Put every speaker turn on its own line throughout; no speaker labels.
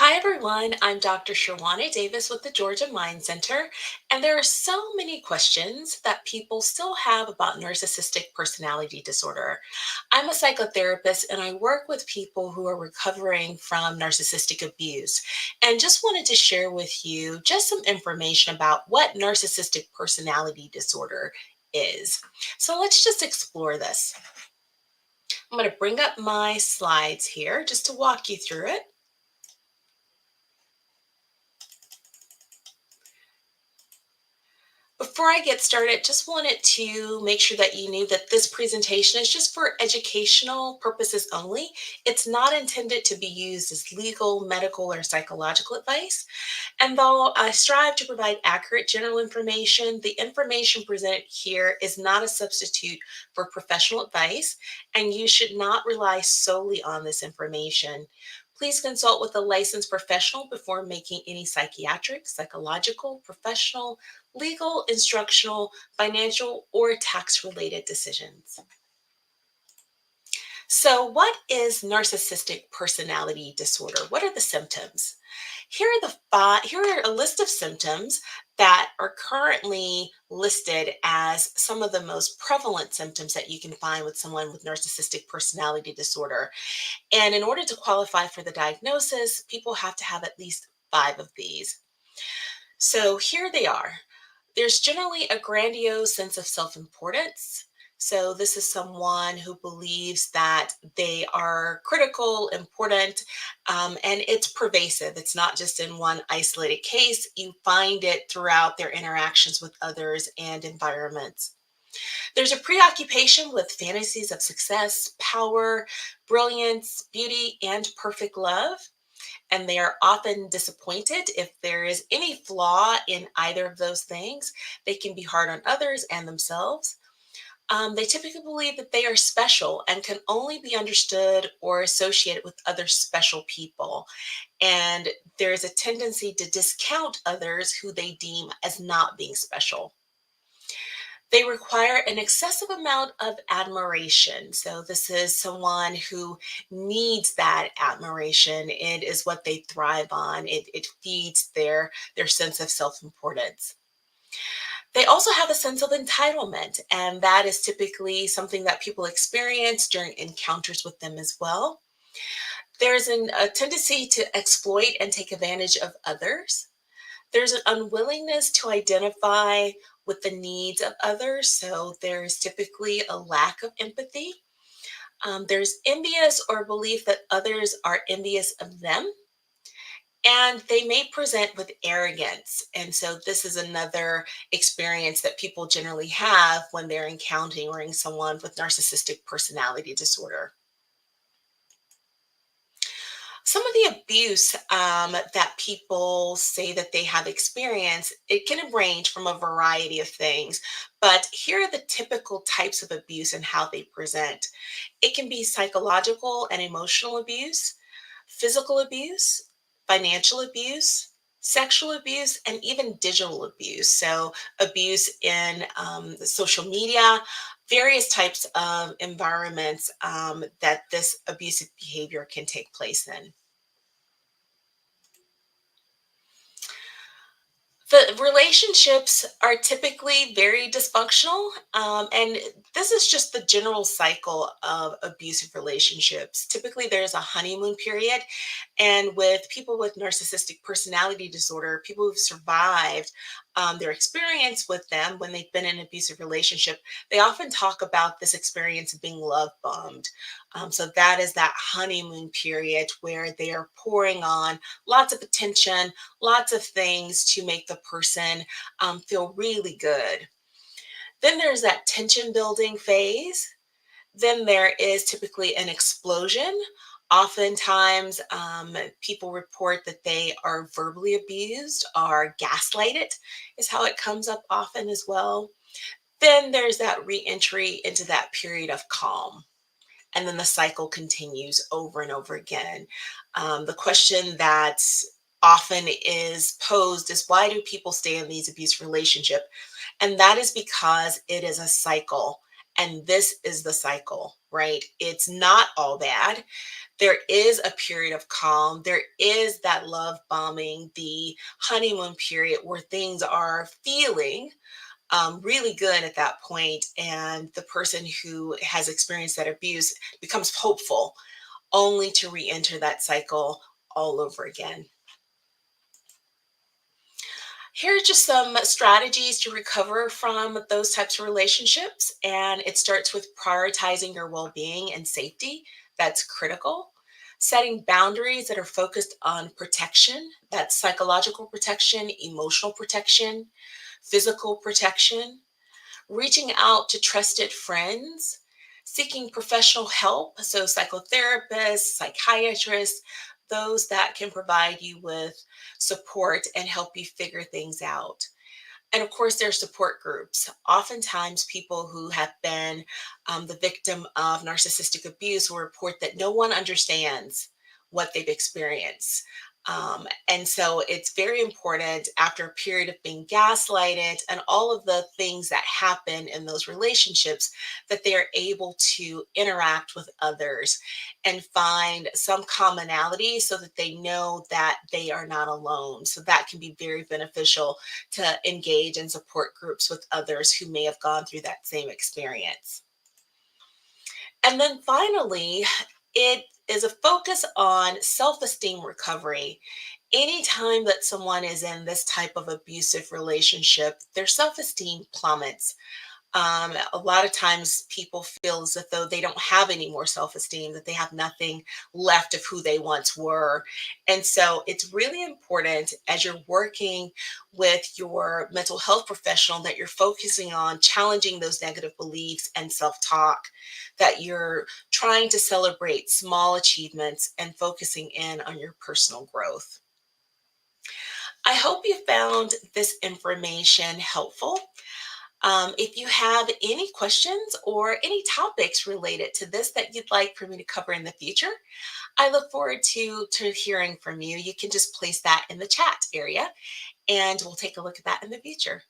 Hi, everyone. I'm Dr. Sherwana Davis with the Georgia Mind Center, and there are so many questions that people still have about narcissistic personality disorder. I'm a psychotherapist and I work with people who are recovering from narcissistic abuse, and just wanted to share with you just some information about what narcissistic personality disorder is. So let's just explore this. I'm going to bring up my slides here just to walk you through it. Before I get started, just wanted to make sure that you knew that this presentation is just for educational purposes only. It's not intended to be used as legal, medical, or psychological advice. And though I strive to provide accurate general information, the information presented here is not a substitute for professional advice, and you should not rely solely on this information. Please consult with a licensed professional before making any psychiatric, psychological, professional, legal, instructional, financial, or tax related decisions. So, what is narcissistic personality disorder? What are the symptoms? Here are a list of symptoms that are currently listed as some of the most prevalent symptoms that you can find with someone with narcissistic personality disorder. And in order to qualify for the diagnosis, people have to have at least 5 of these. So here they are. There's generally a grandiose sense of self importance. So, this is someone who believes that they are critical, important, and it's pervasive. It's not just in one isolated case. You find it throughout their interactions with others and environments. There's a preoccupation with fantasies of success, power, brilliance, beauty, and perfect love, and they are often disappointed if there is any flaw in either of those things. They can be hard on others and themselves. They typically believe that they are special and can only be understood or associated with other special people. And there is a tendency to discount others who they deem as not being special. They require an excessive amount of admiration. So, this is someone who needs that admiration. It is what they thrive on. It feeds their sense of self importance. They also have a sense of entitlement, and that is typically something that people experience during encounters with them as well. There's a tendency to exploit and take advantage of others. There's an unwillingness to identify with the needs of others, so there's typically a lack of empathy. There's envious or belief that others are envious of them, and they may present with arrogance. And so, this is another experience that people generally have when they're encountering someone with narcissistic personality disorder. Some of the abuse that people say that they have experienced, it can range from a variety of things, but here are the typical types of abuse and how they present. It can be psychological and emotional abuse, physical abuse, financial abuse, sexual abuse, and even digital abuse. So, abuse in the social media, various types of environments that this abusive behavior can take place in. The relationships are typically very dysfunctional, and this is just the general cycle of abusive relationships. Typically, there's a honeymoon period, and with people with narcissistic personality disorder, people who've survived their experience with them when they've been in an abusive relationship, they often talk about this experience of being love bombed. So that is that honeymoon period where they are pouring on lots of attention, lots of things to make the person feel really good. Then there's that tension building phase. Then there is typically an explosion. Oftentimes, people report that they are verbally abused or gaslighted, is how it comes up often as well. Then there's that re entry into that period of calm. And then the cycle continues over and over again. The question that often is posed is, why do people stay in these abuse relationships? And that is because it is a cycle, And this is the cycle, right? It's not all bad. There is a period of calm. There is that love bombing, the honeymoon period where things are feeling really good at that point, and the person who has experienced that abuse becomes hopeful, only to re-enter that cycle all over again. Here are just some strategies to recover from those types of relationships. And it starts with prioritizing your well being and safety. That's critical. Setting boundaries that are focused on protection. That's psychological protection, emotional protection, physical protection. Reaching out to trusted friends, seeking professional help, so psychotherapists, psychiatrists, those that can provide you with support and help you figure things out. And of course, there are support groups. Oftentimes, people who have been the victim of narcissistic abuse will report that no one understands what they've experienced. And so it's very important after a period of being gaslighted and all of the things that happen in those relationships that they are able to interact with others and find some commonality so that they know that they are not alone. So that can be very beneficial to engage in support groups with others who may have gone through that same experience. And then finally, it is a focus on self esteem recovery. Anytime that someone is in this type of abusive relationship, their self esteem plummets. A lot of times people feel as though they don't have any more self-esteem, that they have nothing left of who they once were. And so it's really important as you're working with your mental health professional that you're focusing on challenging those negative beliefs and self-talk, that you're trying to celebrate small achievements and focusing in on your personal growth. I hope you found this information helpful. If you have any questions or any topics related to this that you'd like for me to cover in the future, I look forward to hearing from you. You can just place that in the chat area and we'll take a look at that in the future.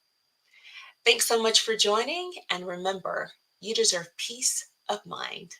Thanks so much for joining. And remember, you deserve peace of mind.